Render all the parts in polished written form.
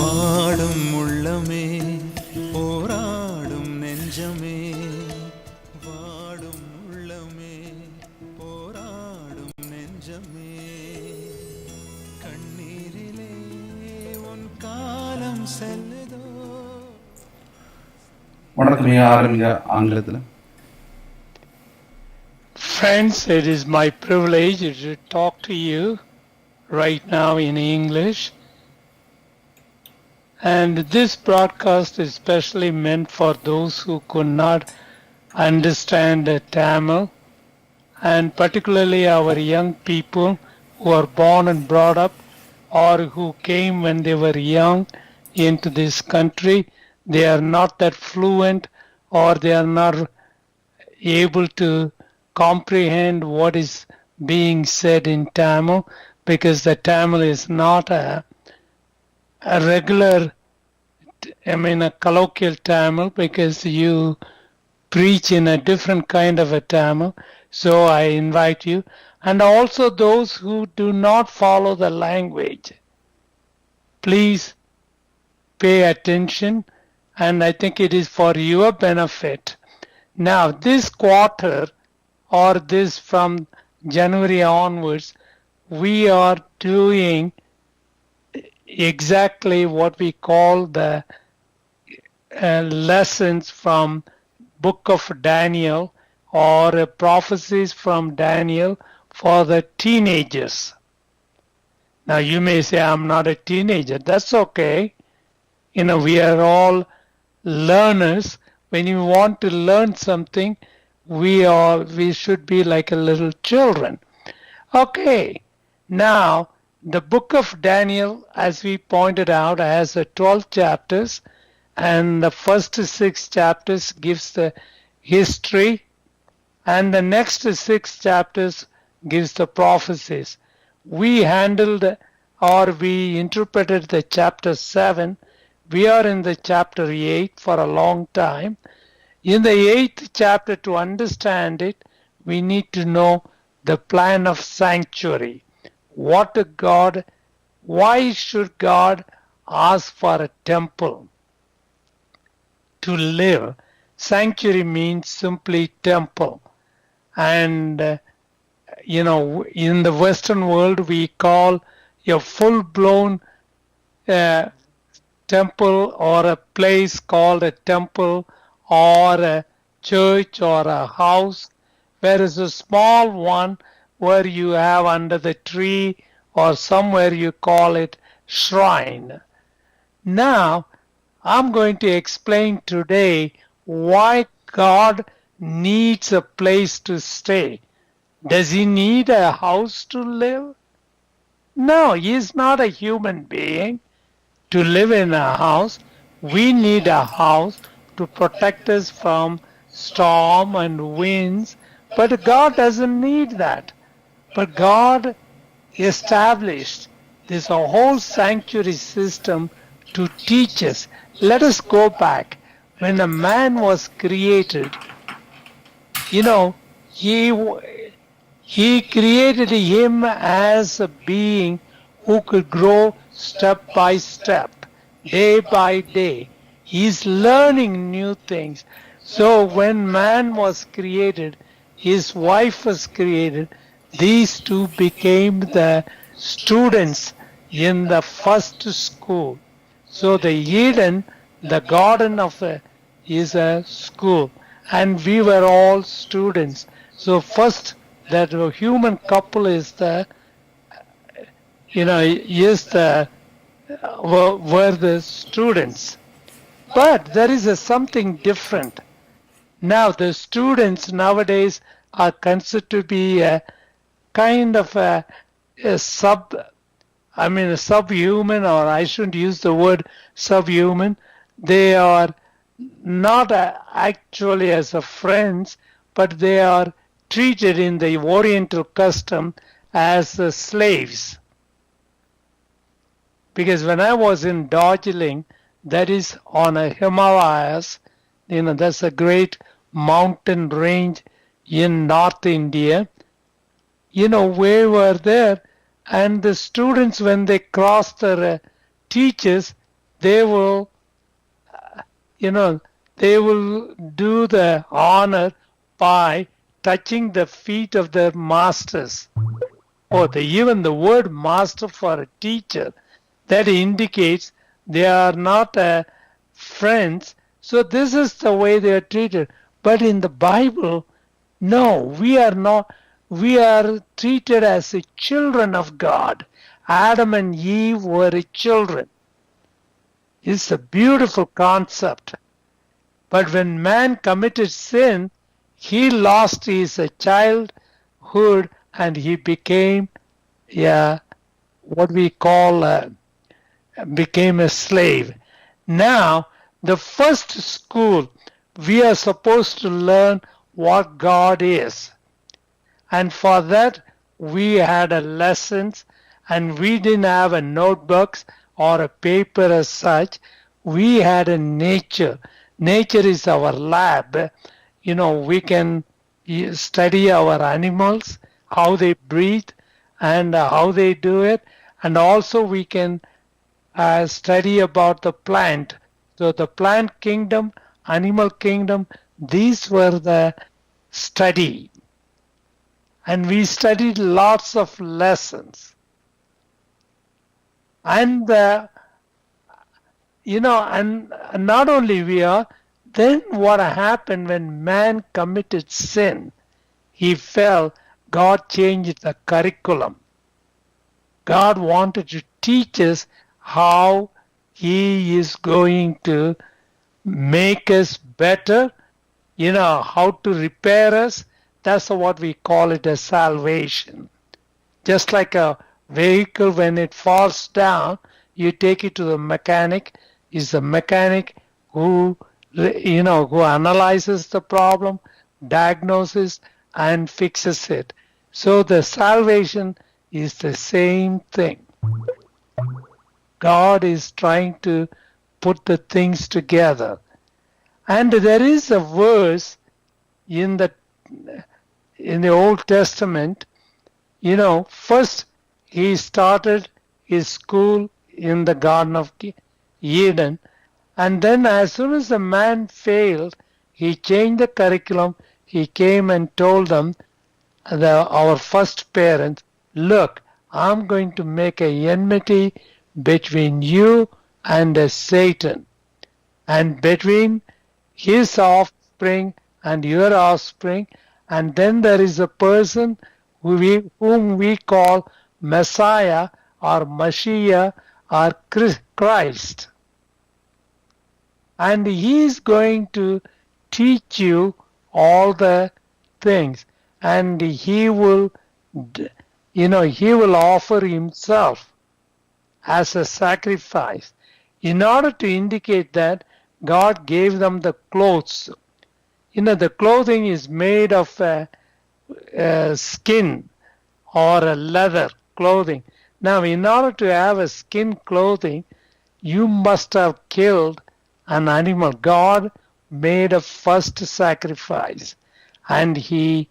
வாடும் உள்ளமே போராடும் நெஞ்சமே வாடும் உள்ளமே போராடும் நெஞ்சமே கண்ணீரிலே உன் காலம் செல்லுதோ. வணக்கம் ஐயா, ஆரம்பிங்க ஆங்கிலத்தில். Friends, it is my privilege to talk to you right now in English. And this broadcast is specially meant for those who could not understand Tamil, and particularly our young people who are born and brought up or who came when they were young into this country. They are not that fluent or they are not able to comprehend what is being said in Tamil, because the Tamil is not a regular, a colloquial Tamil, because you preach in a different kind of a Tamil. So I invite you, and also those who do not follow the language, please pay attention, and I think it is for your benefit. Now, this quarter, or this from January onwards, we are doing exactly what we call the lessons from Book of Daniel, or prophecies from Daniel for the teenagers. Now you may say, I'm not a teenager. That's okay. We are all learners. When you want to learn something, we should be like a little children. Okay, now the book of Daniel, as we pointed out, has 12 chapters, and the first 6 chapters gives the history, and the next 6 chapters gives the prophecies. We handled, or we interpreted the chapter 7. We are in the chapter 8 for a long time. In the 8th chapter, to understand it, we need to know the plan of sanctuary. Why should God ask for a temple to live? Sanctuary means simply temple. And, in the Western world, we call a full-blown temple or a place called a temple or a church or a house, whereas a small one where you have under the tree or somewhere you call it shrine. Now, I'm going to explain today why God needs a place to stay. Does he need a house to live? No, he is not a human being to live in a house. We need a house to protect us from storm and winds, but God doesn't need that. But God established this whole sanctuary system to teach us. Let us go back. When a man was created, he created him as a being who could grow step by step, day by day. He's learning new things. So when man was created, his wife was created, these two became the students in the first school. So the Eden, the garden is a school, and we were all students. So first, that human couple is were the students. But there is something different. Now the students nowadays are considered to be a kind of a subhuman, or I shouldn't use the word subhuman. They are not actually as friends, but they are treated in the Oriental custom as slaves. Because when I was in Darjeeling, that is on a Himalayas, that's a great mountain range in North India. We were there, and the students, when they crossed their teachers, they will, they will do the honor by touching the feet of their masters. Or even the word master for a teacher, that indicates they are not friends. So this is the way they are treated. But in the Bible, no, we are not. We are treated as the children of God. Adam and Eve were children. It's a beautiful concept. But when man committed sin, he lost his childhood and he became, what we call, became a slave. Now, the first school, we are supposed to learn what God is. And for that, we had a lessons, and we didn't have a notebooks or a paper as such. We had a nature. Nature is our lab. We can study our animals, how they breathe and how they do it. And also we can study about the plant. So the plant kingdom, animal kingdom, these were the study. And we studied lots of lessons. And, and not only we are, then what happened when man committed sin, he fell, God changed the curriculum. God wanted to teach us how he is going to make us better, how to repair us. That's what we call it as salvation. Just like a vehicle, when it falls down, you take it to the mechanic. Is the mechanic who analyzes the problem, diagnoses, and fixes it. So the salvation is the same thing. God is trying to put the things together. And there is a verse in the Old Testament, first he started his school in the Garden of Eden, and then as soon as the man failed, he changed the curriculum. He came and told them, our first parents, look, I'm going to make a enmity between you and Satan, and between his offspring and your offspring. And then there is a person whom we call Messiah or Mashiach or Christ. And he is going to teach you all the things. And he will, he will offer himself as a sacrifice. In order to indicate that, God gave them the clothes. The clothing is made of skin or a leather clothing. Now, in order to have a skin clothing, you must have killed an animal. God made a first sacrifice, and he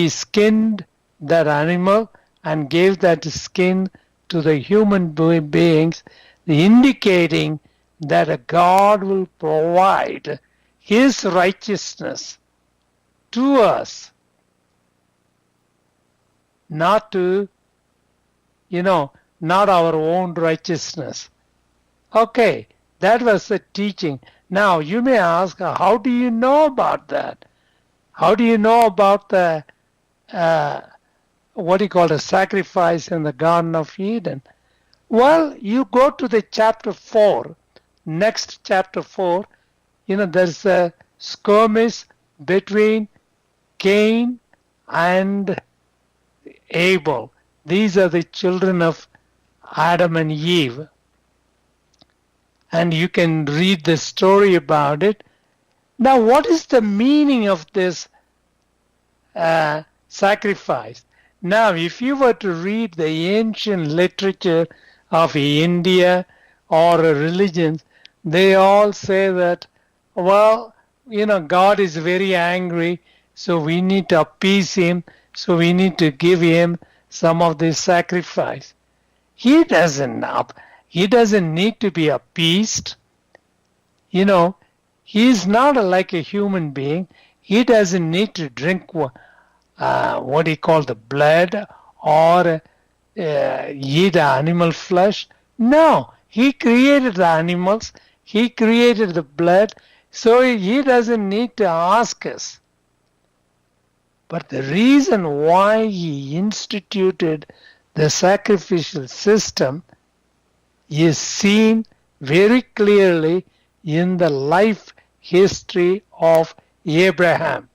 skinned that animal and gave that skin to the human beings, indicating that God will provide his righteousness to us, not to, not our own righteousness. Okay, that was the teaching. Now, you may ask, how do you know about that? How do you know about the, the sacrifice in the Garden of Eden? Well, you go to the chapter 4, next chapter 4, there's a skirmish between Cain and Abel. These are the children of Adam and Eve. And you can read the story about it. Now, what is the meaning of this sacrifice? Now, if you were to read the ancient literature of India or religions, they all say that, well, God is very angry, so we need to appease him, so we need to give him some of this sacrifice. He doesn't know. He doesn't need to be appeased. You know, he's not like a human being. He doesn't need to drink what he call the blood or eat animal flesh. No, he created the animals. He created the blood. So he doesn't need to ask us. But the reason why he instituted the sacrificial system is seen very clearly in the life history of Abraham.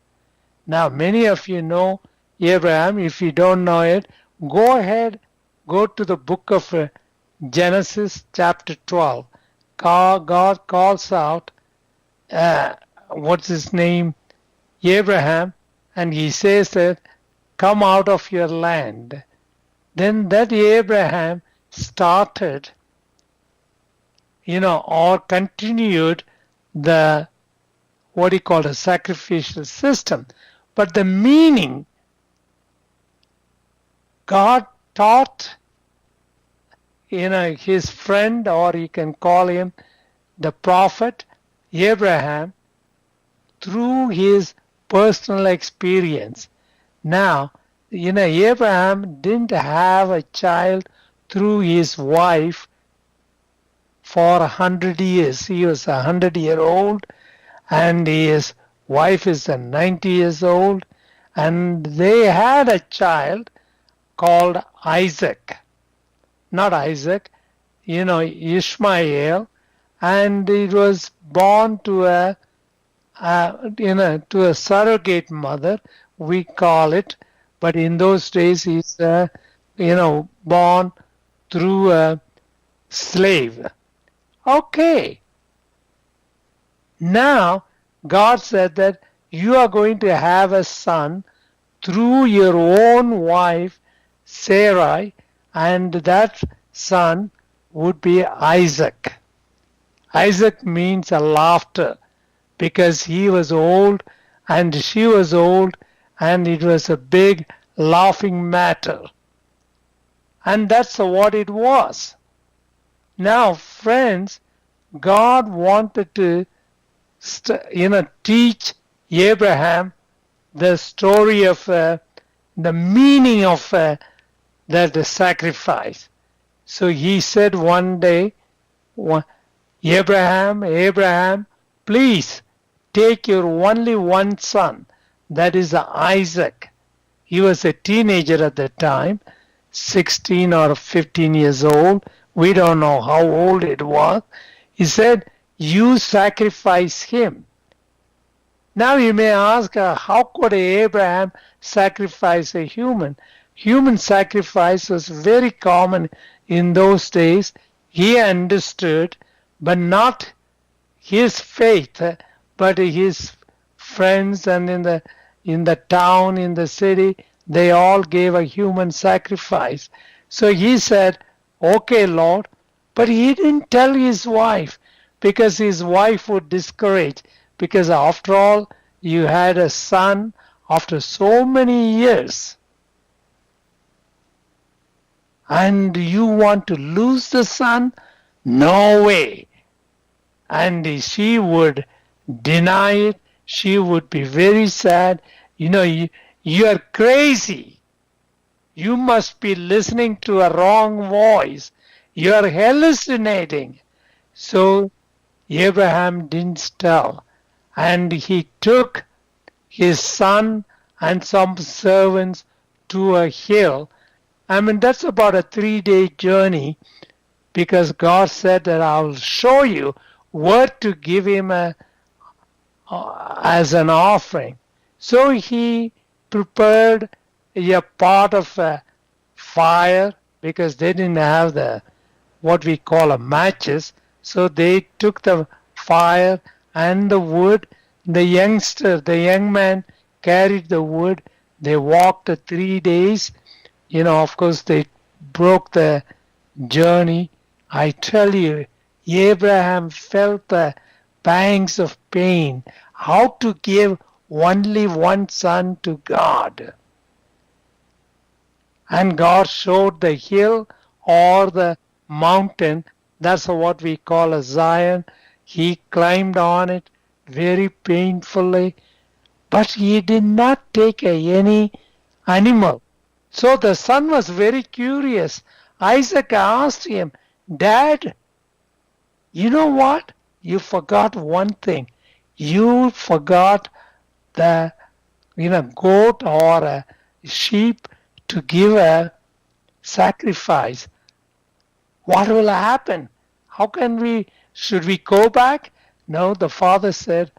Now, many of you know Abraham. If you don't know it, go ahead, go to the book of Genesis chapter 12. God calls out, what's his name? Abraham, and he says that, come out of your land. Then that Abraham started, or continued the, what he called a sacrificial system. But the meaning, God taught, his friend, or you can call him the prophet, Abraham, through his personal experience. Now, Abraham didn't have a child through his wife for 100 years. He was 100-year-old, and his wife is 90 years old, and they had a child called Isaac. Not Isaac, Ishmael, and it was born to a surrogate mother, we call it, but in those days he's born through a slave. Okay. Now God said that you are going to have a son through your own wife Sarai, and that son would be Isaac. Isaac means a laughter, because he was old and she was old, and it was a big laughing matter. And that's what it was. Now, friends, God wanted to teach Abraham the story of the meaning of that sacrifice. So he said one day, Abraham, please take your only one son, that is Isaac. He was a teenager at the time, 16 or 15 years old. We don't know how old it was. He said, you sacrifice him. Now you may ask, how could Abraham sacrifice a human? Human sacrifice was very common in those days. He understood, but not his faith, but his friends, and in the town, in the city, they all gave a human sacrifice. So he said, okay, Lord, but he didn't tell his wife, because his wife would discourage, because after all, you had a son after so many years, and you want to lose the son? No way. And she would deny it. She would be very sad. You are crazy. You must be listening to a wrong voice. You are hallucinating. So Abraham didn't tell. And he took his son and some servants to a hill. I mean, that's about a 3-day journey, because God said that I will show you what to give him as an offering. So he prepared a pot of fire, because they didn't have what we call matches. So they took the fire and the wood. The young man carried the wood. They walked 3 days. Of course, they broke the journey. I tell you, Abraham felt the pangs of pain. How to give only one son to God? And God showed the hill or the mountain That's what we call a Zion. He climbed on it very painfully, but he did not take any animal. So the son was very curious. Isaac asked him, Dad, you know what? You forgot one thing. You forgot the goat or a sheep to give a sacrifice. What will happen? Should we go back? No, the father said,